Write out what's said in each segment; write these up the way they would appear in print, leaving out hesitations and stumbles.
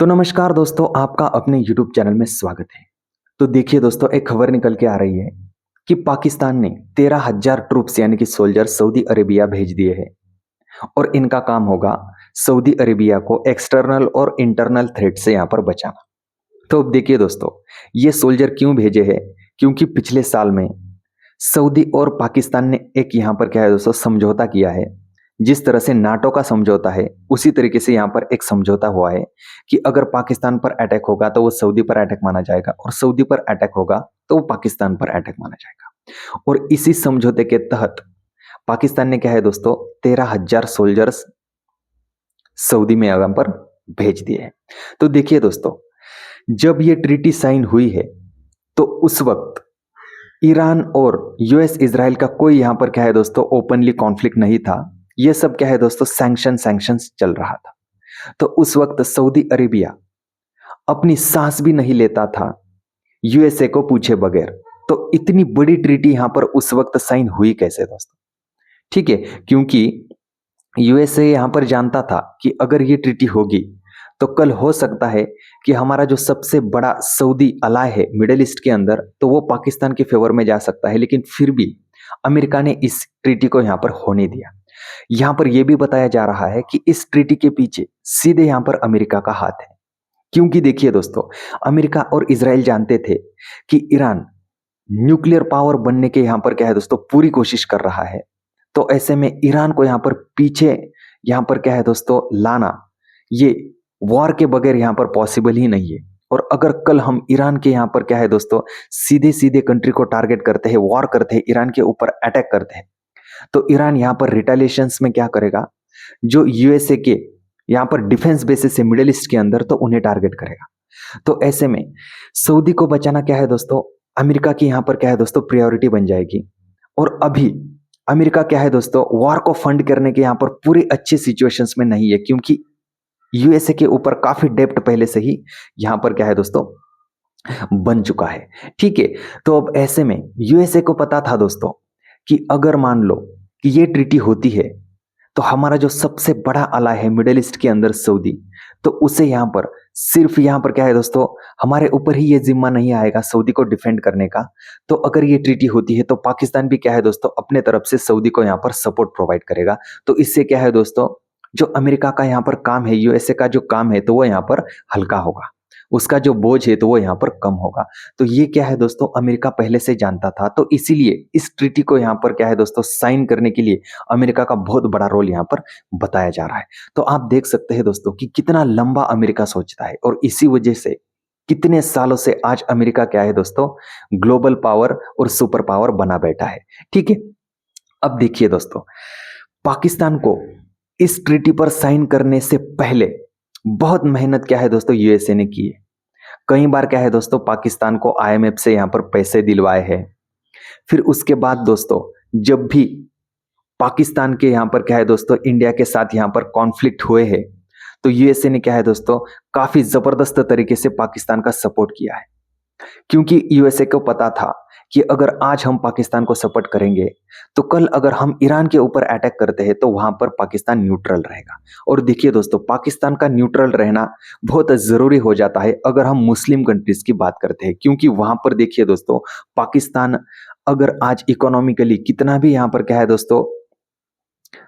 तो नमस्कार दोस्तों, आपका अपने YouTube चैनल में स्वागत है। तो देखिए दोस्तों, एक खबर निकल के आ रही है कि पाकिस्तान ने 13,000 ट्रूप्स यानी कि सोल्जर सऊदी अरेबिया भेज दिए हैं और इनका काम होगा सऊदी अरेबिया को एक्सटर्नल और इंटरनल थ्रेट से यहाँ पर बचाना। तो अब देखिए दोस्तों, ये सोल्जर क्यों भेजे हैं? क्योंकि पिछले साल में सऊदी और पाकिस्तान ने एक यहाँ पर क्या है दोस्तों समझौता किया है। जिस तरह से नाटो का समझौता है, उसी तरीके से यहाँ पर एक समझौता हुआ है कि अगर पाकिस्तान पर अटैक होगा तो वो सऊदी पर अटैक माना जाएगा और सऊदी पर अटैक होगा तो वो पाकिस्तान पर अटैक माना जाएगा। और इसी समझौते के तहत पाकिस्तान ने क्या है दोस्तों 13,000 सोल्जर्स सऊदी में यहाँ पर भेज दिए हैं। तो देखिए दोस्तों, जब ये ट्रीटी साइन हुई है तो उस वक्त ईरान और यूएस इजराइल का कोई यहां पर क्या है दोस्तों ओपनली कॉन्फ्लिक्ट नहीं था। ये सब क्या है दोस्तों सैंक्शंस चल रहा था। तो उस वक्त सऊदी अरेबिया अपनी सांस भी नहीं लेता था यूएसए को पूछे बगैर। तो इतनी बड़ी ट्रीटी यहां पर उस वक्त साइन हुई कैसे दोस्तों? ठीक है, क्योंकि यूएसए यहां पर जानता था कि अगर ये ट्रीटी होगी तो कल हो सकता है कि हमारा जो सबसे बड़ा सऊदी अलाय है मिडिल ईस्ट के अंदर, तो वो पाकिस्तान के फेवर में जा सकता है। लेकिन फिर भी अमेरिका ने इस ट्रीटी को यहां पर होने दिया। यहां पर यह भी बताया जा रहा है कि इस ट्रीटी के पीछे सीधे यहां पर अमेरिका का हाथ है। क्योंकि देखिए दोस्तों, अमेरिका और इसराइल जानते थे कि ईरान न्यूक्लियर पावर बनने के यहां पर क्या है दोस्तों पूरी कोशिश कर रहा है। तो ऐसे में ईरान को यहां पर पीछे यहां पर क्या है दोस्तों लाना, ये वॉर के बगैर यहां पर पॉसिबल ही नहीं है। और अगर कल हम ईरान के यहां पर क्या है दोस्तों सीधे सीधे कंट्री को टारगेट करते हैं, वॉर करते हैं, ईरान के ऊपर अटैक करते हैं, तो ईरान यहां पर रिटेलिएशंस में क्या करेगा, जो यूएसए के यहां पर डिफेंस बेसिस है मिडिल ईस्ट के अंदर, तो उन्हें टारगेट करेगा। तो ऐसे में सऊदी को बचाना क्या है दोस्तों अमेरिका की यहां पर क्या है दोस्तों प्रायोरिटी बन जाएगी। और अभी अमेरिका क्या है दोस्तों वॉर को फंड करने के यहां पर पूरी अच्छी सिचुएशंस में नहीं है, क्योंकि यूएसए के ऊपर काफी डेप्ट पहले से ही यहां पर क्या है दोस्तों बन चुका है। ठीक है, तो अब ऐसे में यूएसए को पता था दोस्तों कि अगर मान लो कि ये ट्रीटी होती है तो हमारा जो सबसे बड़ा अला है मिडिल ईस्ट के अंदर सऊदी, तो उसे यहां पर सिर्फ यहां पर क्या है दोस्तों हमारे ऊपर ही ये जिम्मा नहीं आएगा सऊदी को डिफेंड करने का। तो अगर ये ट्रीटी होती है तो पाकिस्तान भी क्या है दोस्तों अपने तरफ से सऊदी को यहां पर सपोर्ट प्रोवाइड करेगा। तो इससे क्या है दोस्तों जो अमेरिका का यहां पर काम है, यूएसए का जो काम है, तो वो यहां पर हल्का होगा, उसका जो बोझ है तो वो यहां पर कम होगा। तो ये क्या है दोस्तों अमेरिका पहले से जानता था। तो इसीलिए इस ट्रीटी को यहां पर क्या है दोस्तों साइन करने के लिए अमेरिका का बहुत बड़ा रोल यहां पर बताया जा रहा है। तो आप देख सकते हैं दोस्तों कि कितना लंबा अमेरिका सोचता है, और इसी वजह से कितने सालों से आज अमेरिका क्या है दोस्तों ग्लोबल पावर और सुपर पावर बना बैठा है। ठीक है, अब देखिए दोस्तों, पाकिस्तान को इस ट्रीटी पर साइन करने से पहले बहुत मेहनत क्या है दोस्तों यूएसए ने की है। कई बार क्या है दोस्तों पाकिस्तान को आईएमएफ से यहां पर पैसे दिलवाए हैं। फिर उसके बाद दोस्तों जब भी पाकिस्तान के यहां पर क्या है दोस्तों इंडिया के साथ यहां पर कॉन्फ्लिक्ट हुए हैं, तो यूएसए ने क्या है दोस्तों काफी जबरदस्त तरीके से पाकिस्तान का सपोर्ट किया है। क्योंकि यूएसए को पता था कि अगर आज हम पाकिस्तान को सपोर्ट करेंगे तो कल अगर हम ईरान के ऊपर अटैक करते हैं तो वहां पर पाकिस्तान न्यूट्रल रहेगा। और देखिए दोस्तों पाकिस्तान का न्यूट्रल रहना बहुत जरूरी हो जाता है अगर हम मुस्लिम कंट्रीज की बात करते हैं, क्योंकि वहां पर देखिए दोस्तों पाकिस्तान अगर आज इकोनॉमिकली कितना भी यहां पर क्या है दोस्तों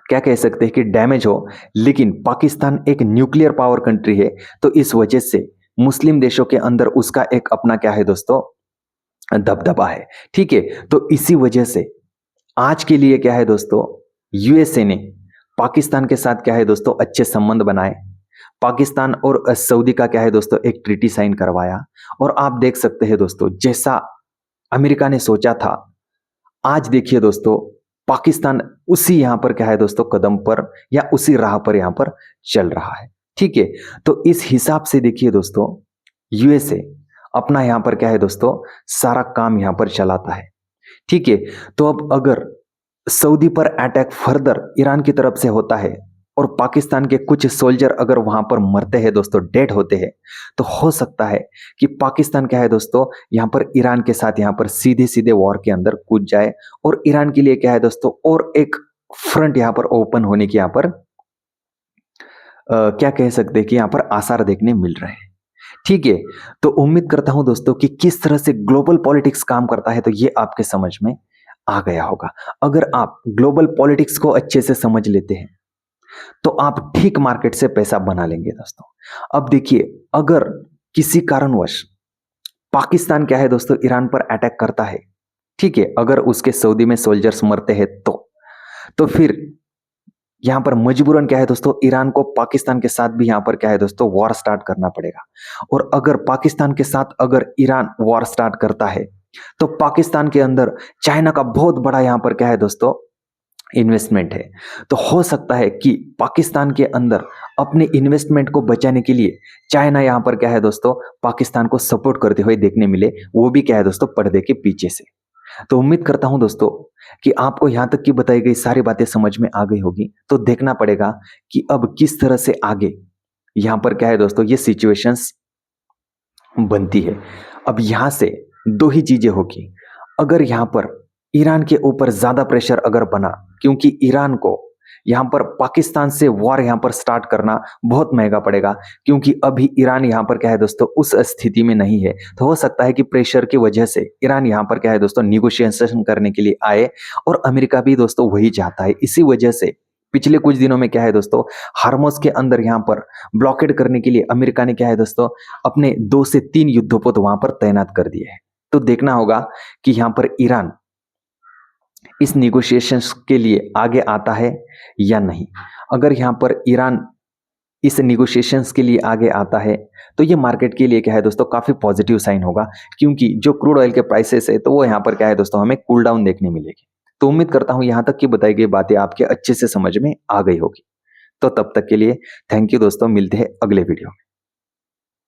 क्या कह सकते हैं कि डैमेज हो, लेकिन पाकिस्तान एक न्यूक्लियर पावर कंट्री है। तो इस वजह से मुस्लिम देशों के अंदर उसका एक अपना क्या है दोस्तों दबदबा है। ठीक है, तो इसी वजह से आज के लिए क्या है दोस्तों यूएसए ने पाकिस्तान के साथ क्या है दोस्तों अच्छे संबंध बनाए। पाकिस्तान और सऊदी का क्या है दोस्तों एक ट्रीटी साइन करवाया। और आप देख सकते हैं दोस्तों जैसा अमेरिका ने सोचा था, आज देखिए दोस्तों पाकिस्तान उसी यहां पर क्या है दोस्तों कदम पर या उसी राह पर यहां पर चल रहा है। ठीक है, तो इस हिसाब से देखिए दोस्तों यूएसए अपना यहां पर क्या है दोस्तों सारा काम यहां पर चलाता है। ठीक है, तो अब अगर सऊदी पर अटैक फर्दर ईरान की तरफ से होता है और पाकिस्तान के कुछ सोल्जर अगर वहां पर मरते हैं दोस्तों, डेड होते हैं, तो हो सकता है कि पाकिस्तान क्या है दोस्तों यहां पर ईरान के साथ यहां पर सीधे सीधे वॉर के अंदर कूद जाए। और ईरान के लिए क्या है दोस्तों और एक फ्रंट यहां पर ओपन होने की यहां पर क्या कह सकते हैं कि यहाँ पर आसार देखने मिल रहे हैं। ठीक है, तो उम्मीद करता हूं दोस्तों कि किस तरह से ग्लोबल पॉलिटिक्स काम करता है तो ये आपके समझ में आ गया होगा। अगर आप ग्लोबल पॉलिटिक्स को अच्छे से समझ लेते हैं तो आप ठीक मार्केट से पैसा बना लेंगे दोस्तों। अब देखिए, अगर किसी कारणवश पाकिस्तान क्या है दोस्तों ईरान पर अटैक करता है, ठीक है, अगर उसके सऊदी में सोल्जर्स मरते हैं तो फिर यहां पर मजबूरन क्या है दोस्तों ईरान को पाकिस्तान के साथ भी यहां पर क्या है दोस्तों वॉर स्टार्ट करना पड़ेगा। और अगर पाकिस्तान के साथ अगर ईरान वॉर स्टार्ट करता है तो पाकिस्तान के अंदर चाइना का बहुत बड़ा यहां पर क्या है दोस्तों इन्वेस्टमेंट है। तो हो सकता है कि पाकिस्तान के अंदर अपने इन्वेस्टमेंट को बचाने के लिए चाइना यहां पर क्या है दोस्तों पाकिस्तान को सपोर्ट करते हुए देखने मिले, वो भी क्या है दोस्तों पर्दे के पीछे से। तो उम्मीद करता हूं दोस्तों कि आपको यहां तक की बताई गई सारी बातें समझ में आ गई होगी। तो देखना पड़ेगा कि अब किस तरह से आगे यहां पर क्या है दोस्तों ये सिचुएशंस बनती है। अब यहां से दो ही चीजें होगी। अगर यहां पर ईरान के ऊपर ज्यादा प्रेशर अगर बना, क्योंकि ईरान को यहां पर पाकिस्तान से वॉर यहां पर स्टार्ट करना बहुत महंगा पड़ेगा, क्योंकि अभी ईरान यहां पर क्या है दोस्तों उस स्थिति में नहीं है। तो हो सकता है कि प्रेशर की वजह से ईरान यहां पर क्या है दोस्तों निगोशिएशन करने के लिए आए, और अमेरिका भी दोस्तों वही चाहता है। इसी वजह से पिछले कुछ दिनों में क्या है दोस्तों हार्मोज के अंदर यहां पर ब्लॉकेड करने के लिए अमेरिका ने क्या है दोस्तों अपने 2 से 3 युद्धपोत वहां पर तैनात कर दिए हैं। तो देखना होगा कि यहां पर ईरान इस निगोशिएशंस के लिए आगे आता है या नहीं। अगर यहां पर ईरान इस निगोशिएशंस के लिए आगे आता है तो ये मार्केट के लिए क्या है दोस्तों काफी पॉजिटिव साइन होगा, क्योंकि जो क्रूड ऑयल के प्राइसेस है तो वो यहाँ पर क्या है दोस्तों हमें कूल डाउन देखने मिलेगी। तो उम्मीद करता हूं यहाँ तक की बताई गई बातें आपके अच्छे से समझ में आ गई होगी। तो तब तक के लिए थैंक यू दोस्तों, मिलते हैं अगले वीडियो में।